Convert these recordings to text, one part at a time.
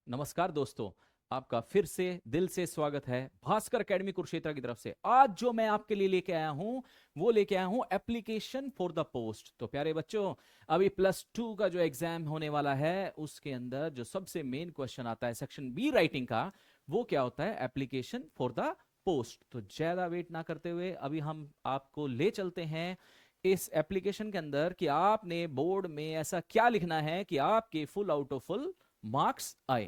नमस्कार दोस्तों। आपका फिर से दिल से स्वागत है भास्कर एकेडमी कुरुक्षेत्र की तरफ से। आज जो मैं आपके लिए लेके आया हूं वो लेके आया हूं एप्लीकेशन फॉर द पोस्ट। तो प्यारे बच्चों, अभी +2 का जो एग्जाम होने वाला है उसके अंदर जो सबसे मेन क्वेश्चन आता है सेक्शन बी राइटिंग का, वो क्या होता है? Application for the post. तो ज्यादा वेट ना करते हुए अभी हम आपको ले चलते हैं इस एप्लीकेशन के अंदर कि आपने बोर्ड में ऐसा क्या लिखना है कि आपके full out of full marks आए।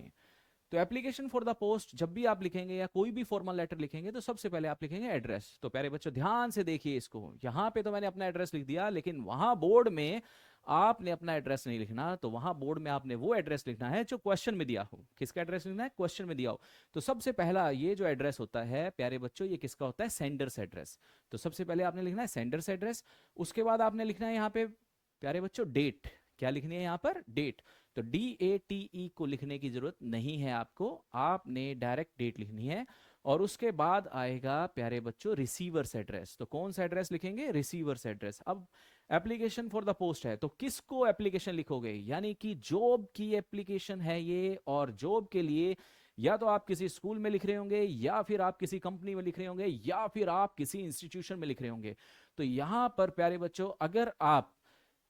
तो एप्लीकेशन फॉर द पोस्ट जब भी आप लिखेंगे या कोई भी फॉर्मल लेटर लिखेंगे तो सबसे पहले आप लिखेंगे एड्रेस। तो प्यारे बच्चों ध्यान से देखिए इसको। यहां पे तो मैंने अपना एड्रेस लिख दिया, लेकिन वहां बोर्ड में आपने अपना एड्रेस नहीं लिखना। तो वहां बोर्ड में आपने वो एड्रेस लिखना है जो क्वेश्चन में दिया हो। किसका एड्रेस लिखना है? क्वेश्चन में दिया हो। तो सबसे पहला ये जो एड्रेस होता है प्यारे बच्चों, ये किसका होता है? Sender's address. तो सबसे पहले आपने लिखना है सेंडर्स एड्रेस। उसके बाद आपने लिखना है यहाँ पे प्यारे बच्चों डेट। क्या लिखनी है यहाँ पर? डेट। तो DATE को लिखने की जरूरत नहीं है आपको, आपने डायरेक्ट डेट लिखनी है। और उसके बाद आएगा प्यारे बच्चों रिसीवर्स एड्रेस। तो कौन सा एड्रेस लिखेंगे? Receiver's address. अब एप्लीकेशन फॉर द पोस्ट है तो किसको एप्लीकेशन लिखोगे? यानी कि जॉब की एप्लीकेशन है ये, और जॉब के लिए या तो आप किसी स्कूल में लिख रहे होंगे, या फिर आप किसी कंपनी में लिख रहे होंगे, या फिर आप किसी इंस्टीट्यूशन में लिख रहे होंगे। तो यहां पर प्यारे बच्चों अगर आप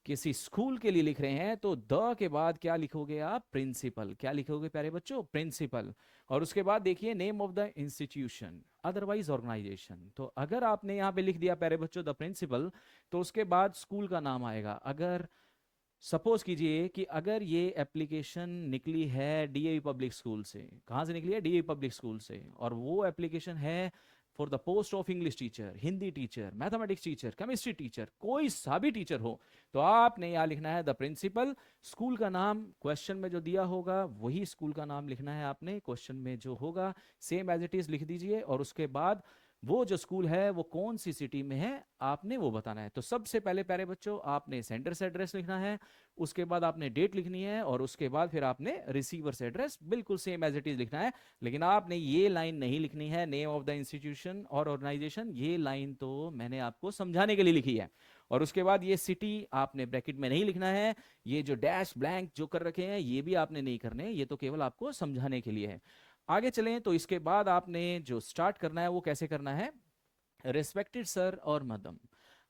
किसी स्कूल के लिए लिख रहे हैं तो द के बाद क्या लिखोगे आप? प्रिंसिपल। क्या लिखोगे प्यारे बच्चों? प्रिंसिपल। और उसके बाद देखिए name of the institution otherwise organisation. तो अगर आपने यहां पे लिख दिया प्यारे बच्चों द प्रिंसिपल, तो उसके बाद स्कूल का नाम आएगा। अगर सपोज कीजिए कि अगर ये एप्लीकेशन निकली है डीएवी पब्लिक स्कूल से, कहां से निकली है? डीएवी पब्लिक स्कूल से। और वो एप्लीकेशन है for the post of English teacher, Hindi teacher, mathematics teacher, chemistry teacher, कोई सा भी टीचर हो, तो आपने यहां लिखना है द प्रिंसिपल। स्कूल का नाम क्वेश्चन में जो दिया होगा वही स्कूल का नाम लिखना है आपने, क्वेश्चन में जो होगा सेम एज इट इज लिख दीजिए। और उसके बाद वो जो स्कूल है वो कौन सी सिटी में है आपने वो बताना है। तो सबसे पहले प्यारे बच्चों आपने सेंडर से एड्रेस लिखना है, उसके बाद आपने डेट लिखनी है, और उसके बाद फिर आपने रिसीवर से एड्रेस बिल्कुल सेम एज इट इज लिखना है। लेकिन आपने ये लाइन नहीं लिखनी है नेम ऑफ द इंस्टीट्यूशन और ऑर्गेनाइजेशन। ये लाइन तो मैंने आपको समझाने के लिए लिखी है। और उसके बाद ये सिटी आपने ब्रैकेट में नहीं लिखना है। ये जो डैश ब्लैंक जो कर रखे हैं ये भी आपने नहीं करने, ये तो केवल आपको समझाने के लिए है। आगे चलें तो इसके बाद आपने जो स्टार्ट करना है वो कैसे करना है? रिस्पेक्टेड सर और मैडम।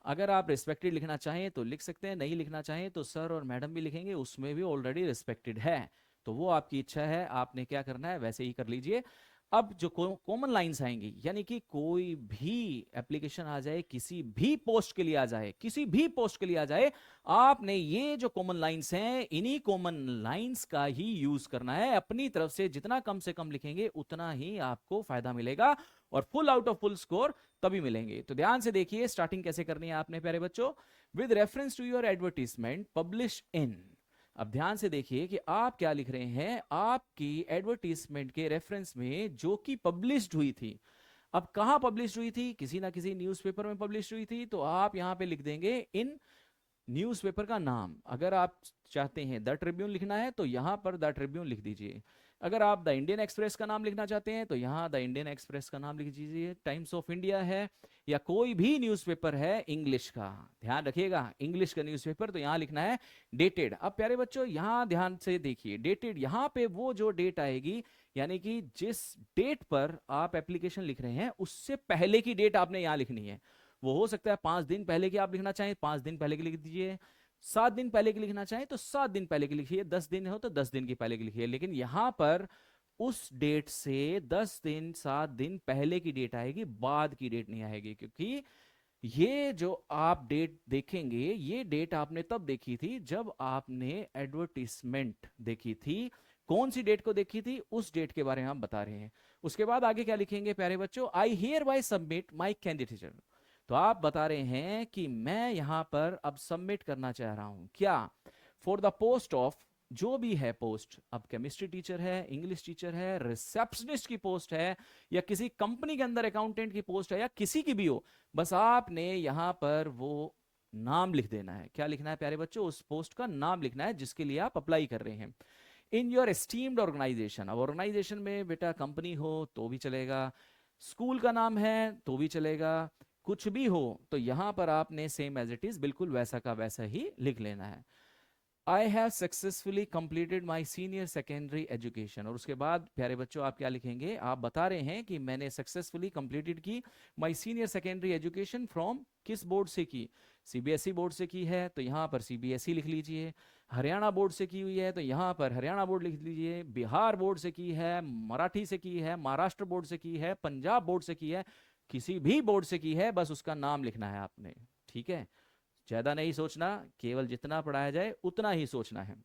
अगर आप रिस्पेक्टेड लिखना चाहें तो लिख सकते हैं, नहीं लिखना चाहें तो सर और मैडम भी लिखेंगे, उसमें भी ऑलरेडी रिस्पेक्टेड है। तो वो आपकी इच्छा है, आपने क्या करना है वैसे ही कर लीजिए। अब जो कॉमन लाइंस आएंगी, यानी कि कोई भी एप्लीकेशन आ जाए, किसी भी पोस्ट के लिए आ जाए, किसी भी पोस्ट के लिए आ जाए, आपने ये जो कॉमन लाइंस हैं इन्हीं कॉमन लाइंस का ही यूज करना है। अपनी तरफ से जितना कम से कम लिखेंगे उतना ही आपको फायदा मिलेगा, और full out of full score तभी मिलेंगे। तो ध्यान से देखिए स्टार्टिंग कैसे करनी है आपने प्यारे बच्चों। With reference to your advertisement publish in. अब ध्यान से देखिए कि आप क्या लिख रहे हैं। आपकी एडवर्टीजमेंट के रेफरेंस में जो कि पब्लिश्ड हुई थी, अब कहां पब्लिश हुई थी? किसी ना किसी न्यूज़पेपर में पब्लिश हुई थी। तो आप यहां पे लिख देंगे इन न्यूज़पेपर का नाम। अगर आप चाहते हैं द ट्रिब्यून लिखना है तो यहां पर द ट्रिब्यून लिख दीजिए। अगर आप द इंडियन एक्सप्रेस का नाम लिखना चाहते हैं तो यहां द इंडियन एक्सप्रेस का नाम लिख दीजिए। टाइम्स ऑफ इंडिया है या कोई भी न्यूज़पेपर है इंग्लिश का, ध्यान रखिएगा इंग्लिश का न्यूज़पेपर, तो यहां लिखना है डेटेड। अब प्यारे बच्चों यहां ध्यान से देखिए डेटेड, यहां पे वो जो डेट आएगी, यानी कि जिस डेट पर आप एप्लीकेशन लिख रहे हैं उससे पहले की डेट आपने यहां लिखनी है। वो हो सकता है 5 दिन पहले की आप लिखना चाहें 5 दिन पहले की लिख दीजिए, 7 दिन पहले की लिखना चाहें तो 7 दिन पहले की लिखिए, 10 दिन हो तो 10 दिन की पहले की लिखिए। लेकिन यहां पर उस डेट से 10 दिन 7 दिन पहले की डेट आएगी, बाद की डेट नहीं आएगी। क्योंकि ये जो आप डेट देखेंगे ये डेट आपने तब देखी थी जब आपने एडवर्टीजमेंट देखी थी। कौन सी डेट को देखी थी उस डेट के बारे में हम बता रहे हैं। उसके बाद आगे क्या लिखेंगे प्यारे बच्चों? I hear bye submit my candidature. तो आप बता रहे हैं कि मैं यहां पर अब सबमिट करना चाह रहा हूं क्या? फॉर द पोस्ट ऑफ जो भी है पोस्ट, अब केमिस्ट्री टीचर है, इंग्लिश टीचर है, रिसेप्शनिस्ट की पोस्ट है, या किसी कंपनी के अंदर अकाउंटेंट की पोस्ट है, या किसी की भी हो, बस आपने यहां पर वो नाम लिख देना है। क्या लिखना है प्यारे बच्चों? उस पोस्ट का नाम लिखना है जिसके लिए आप अप्लाई कर रहे हैं। इन योर एस्टीम्ड ऑर्गेनाइजेशन, अब ऑर्गेनाइजेशन में बेटा कंपनी हो तो भी चलेगा, स्कूल का नाम है तो भी चलेगा, कुछ भी हो तो यहां पर आपने सेम एज इट इज बिल्कुल वैसा का वैसा ही लिख लेना है। I have successfully completed my senior secondary education. और उसके बाद प्यारे बच्चों आप क्या लिखेंगे, आप बता रहे हैं कि मैंने सक्सेसफुली कंप्लीटेड की my senior secondary education from किस बोर्ड से की, सीबीएसई बोर्ड से की है तो यहाँ पर सीबीएसई लिख लीजिए, हरियाणा बोर्ड से की हुई है तो यहाँ पर हरियाणा बोर्ड लिख लीजिए, बिहार बोर्ड से की है, मराठी से की है, महाराष्ट्र बोर्ड से की है, पंजाब बोर्ड से की है, किसी भी बोर्ड से की है, बस उसका नाम लिखना है आपने। ठीक है, ज्यादा नहीं सोचना, केवल जितना पढ़ाया जाए उतना ही सोचना है।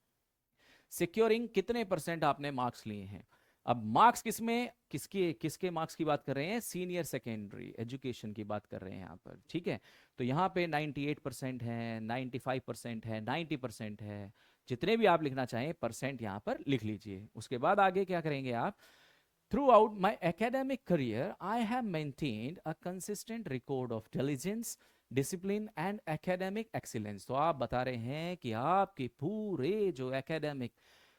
सिक्योरिंग कितने परसेंट आपने मार्क्स लिए हैं। अब मार्क्स किसमें, किसके किसके मार्क्स की बात कर रहे हैं, सीनियर सेकेंडरी एजुकेशन की बात कर रहे हैं यहाँ पर। ठीक है, तो यहाँ पे 98% है, 95% है, 90% है, जितने भी आप लिखना चाहें परसेंट यहाँ पर लिख लीजिए। उसके बाद आगे क्या करेंगे आप, Throughout my academic career, I have maintained a consistent record of diligence, discipline and academic excellence। तो आप बता रहे हैं कि आपके पूरे जो एकेडमिक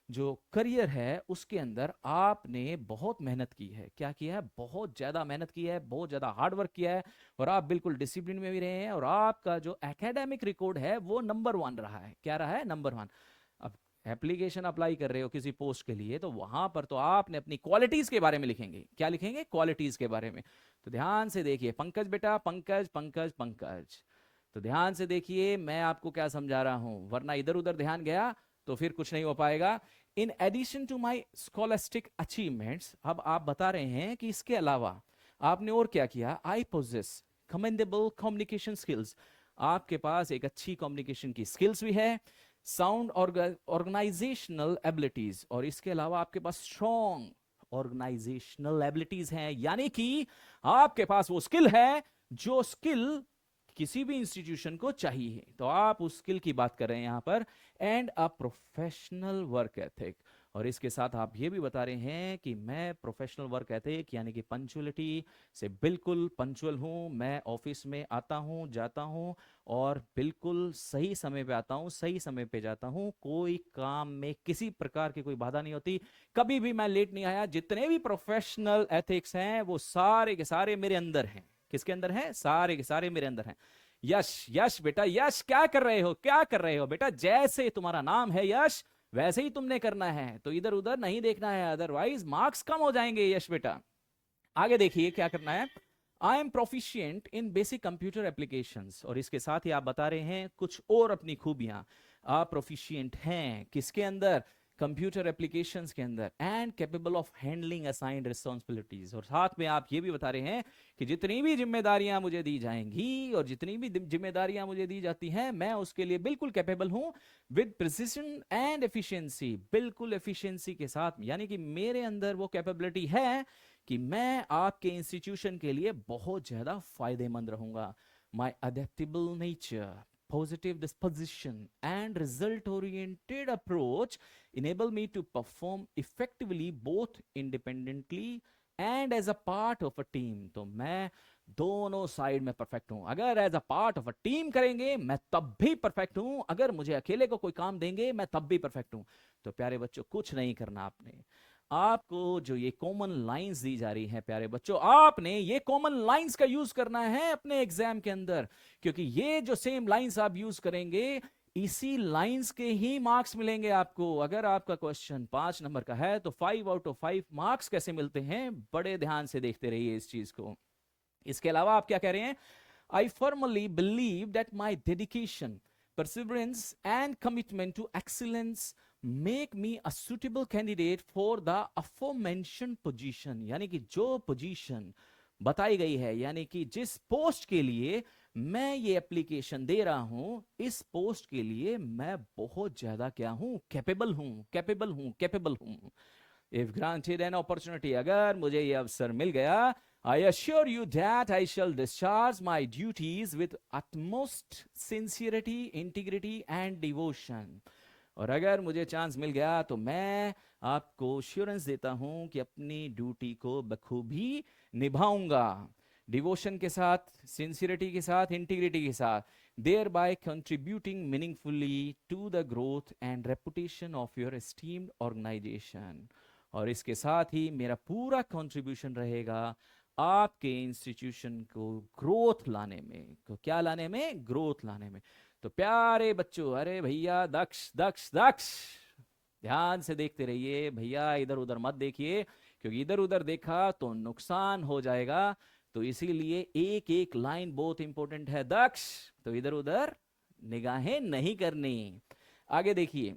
जो करियर है उसके अंदर आपने बहुत मेहनत की है। क्या किया है, बहुत ज्यादा मेहनत की है, बहुत ज्यादा हार्ड वर्क किया है, और आप बिल्कुल डिसिप्लिन में भी रहे हैं, और आपका जो एकेडमिक रिकॉर्ड है वो नंबर 1 रहा है। क्या रहा है, नंबर 1। अब एप्लीकेशन अप्लाई कर रहे हो किसी पोस्ट के लिए तो वहां पर तो आपने अपनी क्वालिटीज के बारे में लिखेंगे। क्या लिखेंगे, क्वालिटीज के बारे में। तो ध्यान से देखिए पंकज बेटा, पंकज पंकज पंकज, तो ध्यान से देखिए मैं आपको क्या समझा रहा हूं, वरना इधर उधर ध्यान गया तो फिर कुछ नहीं हो पाएगा। In addition to my scholastic achievements, अब आप बता रहे हैं कि इसके अलावा आपने और क्या किया, आई पोजेस कमेंडेबल कम्युनिकेशन स्किल्स, आपके पास एक अच्छी कम्युनिकेशन की स्किल्स भी है, साउंड ऑर्गेनाइजेशनल एबिलिटीज, और इसके अलावा आपके पास स्ट्रॉन्ग ऑर्गेनाइजेशनल एबिलिटीज हैं, यानी कि आपके पास वो स्किल है जो स्किल किसी भी इंस्टीट्यूशन को चाहिए। तो आप उस स्किल की बात कर रहे हैं यहां पर, and a professional work ethic, और इसके साथ आप ये भी बता रहे हैं कि मैं प्रोफेशनल वर्क एथिक यानी कि पंचुअलिटी से बिल्कुल पंचुअल हूं, मैं ऑफिस में आता हूं जाता हूं और बिल्कुल सही समय पे आता हूं, सही समय पे जाता हूं, कोई काम में किसी प्रकार की कोई बाधा नहीं होती, कभी भी मैं लेट नहीं आया। जितने भी प्रोफेशनल एथिक्स हैं वो सारे के सारे मेरे अंदर हैं। किसके अंदर है, सारे के सारे मेरे अंदर हैं। यश, यश बेटा यश, क्या कर रहे हो, क्या कर रहे हो बेटा, जैसे तुम्हारा नाम है यश वैसे ही तुमने करना है, तो इधर उधर नहीं देखना है, अदरवाइज मार्क्स कम हो जाएंगे। यश बेटा आगे देखिए क्या करना है, I am proficient in basic computer applications, और इसके साथ ही आप बता रहे हैं कुछ और अपनी खूबियां। आप प्रोफिशिएंट हैं किसके अंदर, कंप्यूटर एप्लीकेशंस के अंदर, and capable of handling assigned responsibilities, और साथ में आप ये भी बता रहे हैं कि जितनी भी जिम्मेदारियां मुझे दी जाएंगी और जितनी भी जिम्मेदारियां मुझे दी जाती हैं मैं उसके लिए बिल्कुल कैपेबल हूं, विद प्रिसिशन एंड एफिशिएंसी, बिल्कुल एफिशिएंसी के साथ, यानी कि मेरे अंदर वो कैपेबिलिटी है कि मैं आपके इंस्टीट्यूशन के लिए बहुत ज्यादा फायदेमंद रहूंगा। My adaptable nature, positive disposition and result oriented approach enable me to perform effectively both independently and as a part of a team। तो मैं दोनों साइड में परफेक्ट हूं, अगर as a part of a team करेंगे मैं तब भी परफेक्ट हूं, अगर मुझे अकेले को कोई काम देंगे मैं तब भी परफेक्ट हूं। तो प्यारे बच्चों कुछ नहीं करना, आपने आपको जो ये कॉमन लाइंस दी जा रही हैं प्यारे बच्चों, आपने ये कॉमन लाइंस का यूज करना है अपने एग्जाम के अंदर, क्योंकि ये जो सेम लाइंस आप यूज करेंगे इसी लाइंस के ही मार्क्स मिलेंगे आपको। अगर आपका क्वेश्चन 5 नंबर का है तो 5 आउट ऑफ 5 मार्क्स कैसे मिलते हैं, बड़े ध्यान से देखते रहिए इस चीज को। इसके अलावा आप क्या कह रहे हैं, I formally believe that my dedication, perseverance and commitment to excellence make me a suitable candidate for the aforementioned position। यानी कि जो पोजीशन बताई गई है, यानी कि जिस पोस्ट के लिए मैं ये एप्लीकेशन दे रहा हूं, इस पोस्ट के लिए मैं बहुत ज्यादा क्या हूं, कैपेबल हूं, कैपेबल हूं, कैपेबल हूं। इफ ग्रांटेड एन अपॉर्चुनिटी, अगर मुझे ये अवसर मिल गया, I assure you that I shall discharge my duties with utmost sincerity, integrity and devotion। और अगर मुझे चांस मिल गया तो मैं आपको श्योरेंस देता हूं कि अपनी ड्यूटी को बखूबी निभाऊंगा, डिवोशन के साथ, सिंसियरिटी के साथ, इंटीग्रिटी के साथ, thereby contributing meaningfully to the growth and reputation of your esteemed organization। और इसके साथ ही मेरा पूरा कंट्रीब्यूशन रहेगा आपके इंस्टीट्यूशन को ग्रोथ लाने में। तो क्या लाने में, ग्रोथ लाने में। तो प्यारे बच्चों, अरे भैया दक्ष दक्ष दक्ष, ध्यान से देखते रहिए भैया, इधर उधर मत देखिए, क्योंकि इधर उधर देखा तो नुकसान हो जाएगा। तो इसीलिए एक एक लाइन बहुत इंपॉर्टेंट है दक्ष, तो इधर उधर निगाहें नहीं करनी। आगे देखिए,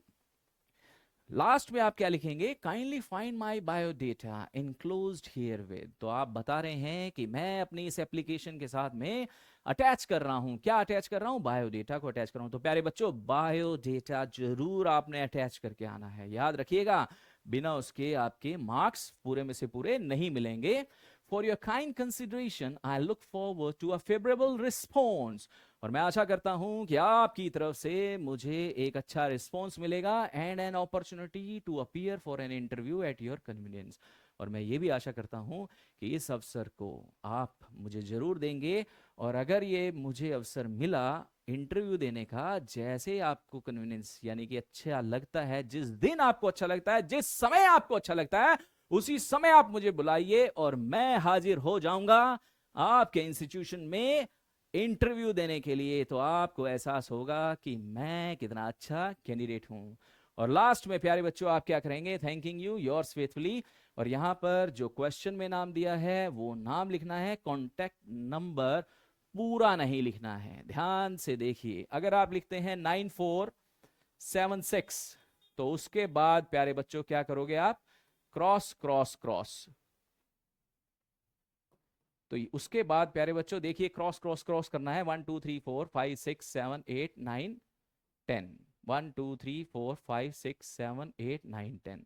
लास्ट में आप क्या लिखेंगे, kindly find my biodata enclosed here with. तो आप बता रहे हैं कि मैं अपनी इस एप्लीकेशन के साथ में अटैच कर रहा हूं, क्या अटैच कर रहा हूं, बायोडेटा को अटैच कर रहा हूं। तो प्यारे बच्चों, बायोडेटा जरूर आपने अटैच करके आना है, याद रखिएगा, बिना उसके आपके मार्क्स पूरे में से पूरे नहीं मिलेंगे। For your kind consideration I look forward to a favourable response. और मैं आशा करता हूं कि आपकी तरफ से मुझे एक अच्छा रिस्पॉन्स मिलेगा and an opportunity to appear for an interview at your convenience. और मैं ये भी आशा करता हूं कि इस अवसर को आप मुझे जरूर देंगे, और अगर ये मुझे अवसर मिला इंटरव्यू देने का, जैसे आपको कन्वीनियंस यानी कि अच्छा लगता है, जिस दिन आपको अच्छा लगता है, जिस समय आपको अच्छा लगता है, उसी समय आप मुझे बुलाइए और मैं हाजिर हो जाऊंगा आपके इंस्टीट्यूशन में इंटरव्यू देने के लिए। तो आपको एहसास होगा कि मैं कितना अच्छा कैंडिडेट हूं। और लास्ट में प्यारे बच्चों आप क्या करेंगे, थैंकिंग यू योर्स फेथफुली। और यहां पर जो क्वेश्चन में नाम दिया है वो नाम लिखना है, कॉन्टैक्ट नंबर पूरा नहीं लिखना है। ध्यान से देखिए, अगर आप लिखते हैं 9476, तो उसके बाद प्यारे बच्चों क्या करोगे आप, क्रॉस क्रॉस क्रॉस। तो उसके बाद प्यारे बच्चों देखिए, क्रॉस क्रॉस क्रॉस करना है, 1 2 3 4 5 6 7 8 9 10, 1 2 3 4 5 6 7 8 9 10।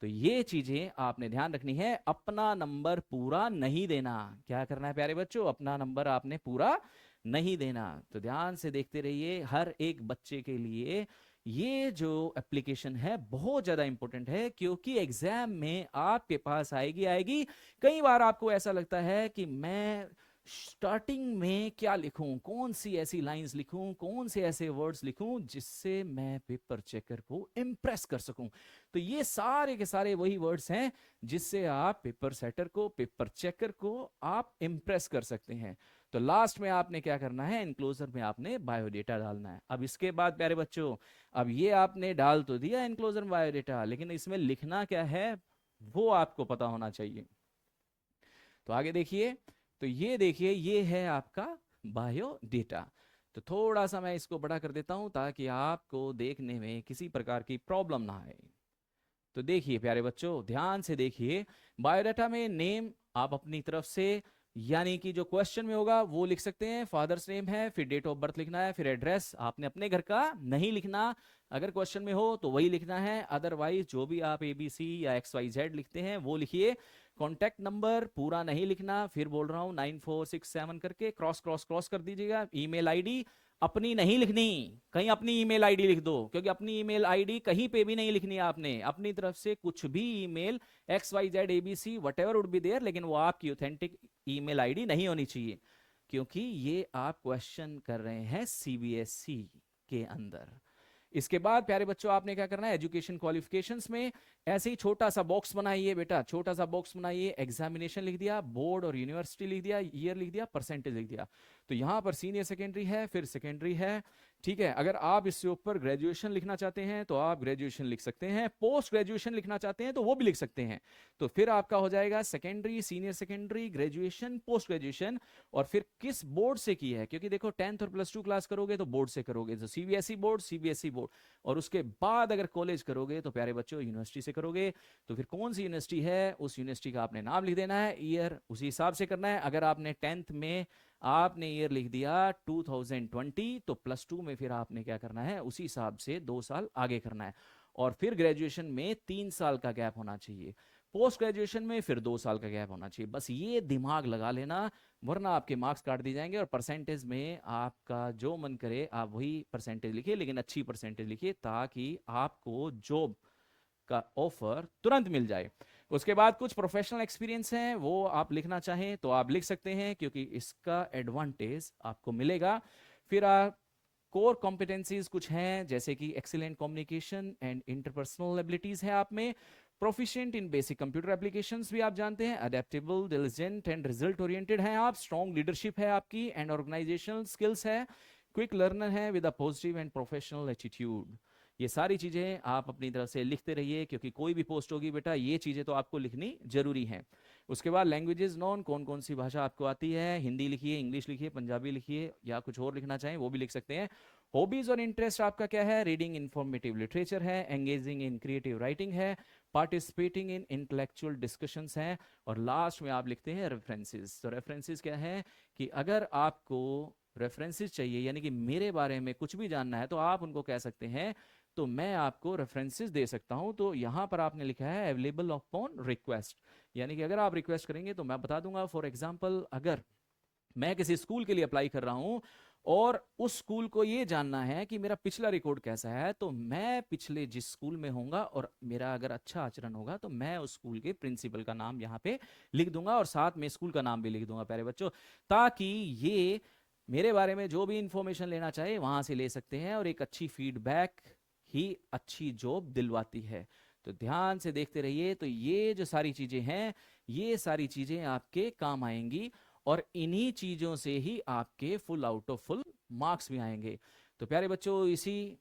तो ये चीजें आपने ध्यान रखनी है, अपना नंबर पूरा नहीं देना। क्या करना है प्यारे बच्चों, अपना नंबर आपने पूरा नहीं देना। तो ध्यान से देखते रहिए, हर एक बच्चे के लिए ये जो एप्लीकेशन है बहुत ज्यादा इंपॉर्टेंट है, क्योंकि एग्जाम में आपके पास आएगी आएगी। कई बार आपको ऐसा लगता है कि मैं स्टार्टिंग में क्या लिखूं, कौन सी ऐसी लाइंस लिखूं, कौन से ऐसे वर्ड्स लिखूं जिससे मैं पेपर चेकर को इंप्रेस कर सकूं। तो ये सारे के सारे वही वर्ड्स हैं जिससे आप पेपर सेटर को, पेपर चेकर को आप इंप्रेस कर सकते हैं। तो लास्ट में आपने क्या करना है, इनक्लोजर में आपने बायोडेटा डालना है। अब इसके बाद प्यारे बच्चों, अब ये आपने डाल तो दिया इनक्लोजर में बायोडेटा, लेकिन इसमें लिखना क्या है वो आपको पता होना चाहिए। तो आगे देखिए, तो ये देखिए, ये है आपका बायोडेटा। तो थोड़ा सा मैं इसको बड़ा कर देता हूं ताकि आपको देखने में किसी प्रकार की प्रॉब्लम ना आए। तो देखिए प्यारे बच्चों, ध्यान से देखिए, बायोडाटा में नेम आप अपनी तरफ से, यानी कि जो क्वेश्चन में होगा वो लिख सकते हैं, फादर्स नेम है, फिर डेट ऑफ बर्थ लिखना है, फिर एड्रेस आपने अपने घर का नहीं लिखना, अगर क्वेश्चन में हो तो वही लिखना है, अदरवाइज जो भी आप ABC या XYZ लिखते हैं वो लिखिए। कॉन्टैक्ट नंबर पूरा नहीं लिखना, फिर बोल रहा हूं 9467 करके क्रॉस क्रॉस क्रॉस कर दीजिएगा। ईमेल आईडी अपनी नहीं लिखनी, कहीं अपनी ईमेल आईडी लिख दो, क्योंकि अपनी ईमेल आईडी कहीं पे भी नहीं लिखनी है आपने, अपनी तरफ से कुछ भी email XYZ ABC whatever would be there, लेकिन वो आपकी ऑथेंटिक ईमेल आईडी नहीं होनी चाहिए, क्योंकि ये आप क्वेश्चन कर रहे हैं CBSE के अंदर। इसके बाद प्यारे बच्चों आपने क्या करना है, एजुकेशन क्वालिफिकेशंस में ऐसे ही छोटा सा बॉक्स बनाइए बेटा, छोटा सा बॉक्स बनाइए, एग्जामिनेशन लिख दिया, बोर्ड और यूनिवर्सिटी लिख दिया, ईयर लिख दिया, परसेंटेज लिख दिया। तो यहां पर सीनियर सेकेंडरी है, फिर सेकेंडरी है, ठीक है। अगर आप इससे ऊपर ग्रेजुएशन लिखना चाहते हैं तो आप ग्रेजुएशन लिख सकते हैं, पोस्ट ग्रेजुएशन लिखना चाहते हैं तो वो भी लिख सकते हैं। तो फिर आपका हो जाएगा secondary, senior secondary, graduation, post graduation, और फिर किस बोर्ड से की है, क्योंकि देखो 10th और +2 क्लास करोगे तो बोर्ड से करोगे, तो CBSE बोर्ड, CBSE बोर्ड, और उसके बाद अगर कॉलेज करोगे तो प्यारे बच्चों यूनिवर्सिटी से करोगे। तो फिर कौन सी यूनिवर्सिटी है उस यूनिवर्सिटी का आपने नाम लिख देना है, ईयर उसी हिसाब से करना है। अगर आपने 10th में आपने ईयर लिख दिया 2020, तो +2 में फिर आपने क्या करना है, उसी हिसाब से 2 साल आगे करना है। और फिर ग्रेजुएशन में 3 साल का गैप होना चाहिए, पोस्ट ग्रेजुएशन में फिर 2 साल का गैप होना चाहिए। बस ये दिमाग लगा लेना, वरना आपके मार्क्स काट दिए जाएंगे। और परसेंटेज में आपका जो मन करे आप वही परसेंटेज लिखिए, लेकिन अच्छी परसेंटेज लिखिए ताकि आपको जॉब का ऑफर तुरंत मिल जाए। उसके बाद कुछ प्रोफेशनल एक्सपीरियंस हैं वो आप लिखना चाहें तो आप लिख सकते हैं, क्योंकि इसका एडवांटेज आपको मिलेगा। फिर आप कोर कॉम्पिटेंसीज कुछ हैं, जैसे कि excellent communication and interpersonal abilities है आप में, प्रोफिशिएंट इन बेसिक कंप्यूटर एप्लीकेशंस भी आप जानते हैं, adaptable, diligent and result oriented हैं आप, स्ट्रॉन्ग लीडरशिप है आपकी एंड ऑर्गेनाइजेशनल स्किल्स है, क्विक लर्नर हैं with a positive and professional attitude. ये सारी चीजें आप अपनी तरफ से लिखते रहिए, क्योंकि कोई भी पोस्ट होगी बेटा ये चीजें तो आपको लिखनी जरूरी है। उसके बाद लैंग्वेजेस नॉन, कौन कौन सी भाषा आपको आती है, हिंदी लिखिए, इंग्लिश लिखिए, पंजाबी लिखिए, या कुछ और लिखना चाहें वो भी लिख सकते हैं। हॉबीज और इंटरेस्ट आपका क्या है, रीडिंग इंफॉर्मेटिव लिटरेचर है, एंगेजिंग इन क्रिएटिव राइटिंग है, पार्टिसिपेटिंग इन इंटेलेक्चुअल डिस्कशंस हैं, और लास्ट में आप लिखते हैं रेफरेंसेस। तो रेफरेंसेस क्या है कि अगर आपको रेफरेंसेस चाहिए, यानी कि मेरे बारे में कुछ भी जानना है, तो आप उनको कह सकते हैं तो मैं आपको रेफरेंसेस दे सकता हूं। तो यहां पर आपने लिखा है अवेलेबल अपॉन रिक्वेस्ट, यानी कि अगर आप रिक्वेस्ट करेंगे तो मैं बता दूंगा। फॉर एग्जांपल, अगर मैं किसी स्कूल के लिए अप्लाई कर रहा हूं और उस स्कूल को ये जानना है कि मेरा पिछला रिकॉर्ड कैसा है, तो मैं पिछले जिस स्कूल में होऊंगा और मेरा अगर अच्छा आचरण होगा तो मैं उस स्कूल के प्रिंसिपल का नाम यहाँ पे लिख दूंगा और साथ में स्कूल का नाम भी लिख दूंगा प्यारे बच्चों, ताकि ये मेरे बारे में जो भी इंफॉर्मेशन लेना चाहे वहां से ले सकते हैं। और एक अच्छी फीडबैक ही अच्छी जॉब दिलवाती है। तो ध्यान से देखते रहिए। तो ये जो सारी चीजें हैं, ये सारी चीजें आपके काम आएंगी और इन्हीं चीजों से ही आपके full out of full marks भी आएंगे। तो प्यारे बच्चों, इसी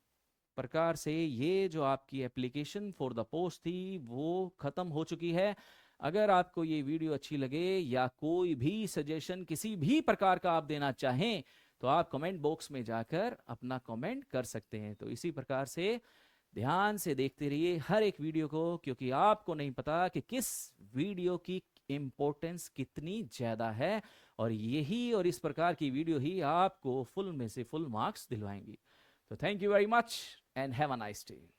प्रकार से ये जो आपकी एप्लीकेशन फॉर द पोस्ट थी वो खत्म हो चुकी है। अगर आपको ये वीडियो अच्छी लगे या कोई भी सजेशन किसी भी प्रकार का आप देना चाहें तो आप कमेंट बॉक्स में जाकर अपना कमेंट कर सकते हैं। तो इसी प्रकार से ध्यान से देखते रहिए हर एक वीडियो को, क्योंकि आपको नहीं पता कि किस वीडियो की इंपॉर्टेंस कितनी ज्यादा है, और यही और इस प्रकार की वीडियो ही आपको फुल में से फुल मार्क्स दिलवाएंगी। तो thank you very much and have a nice day.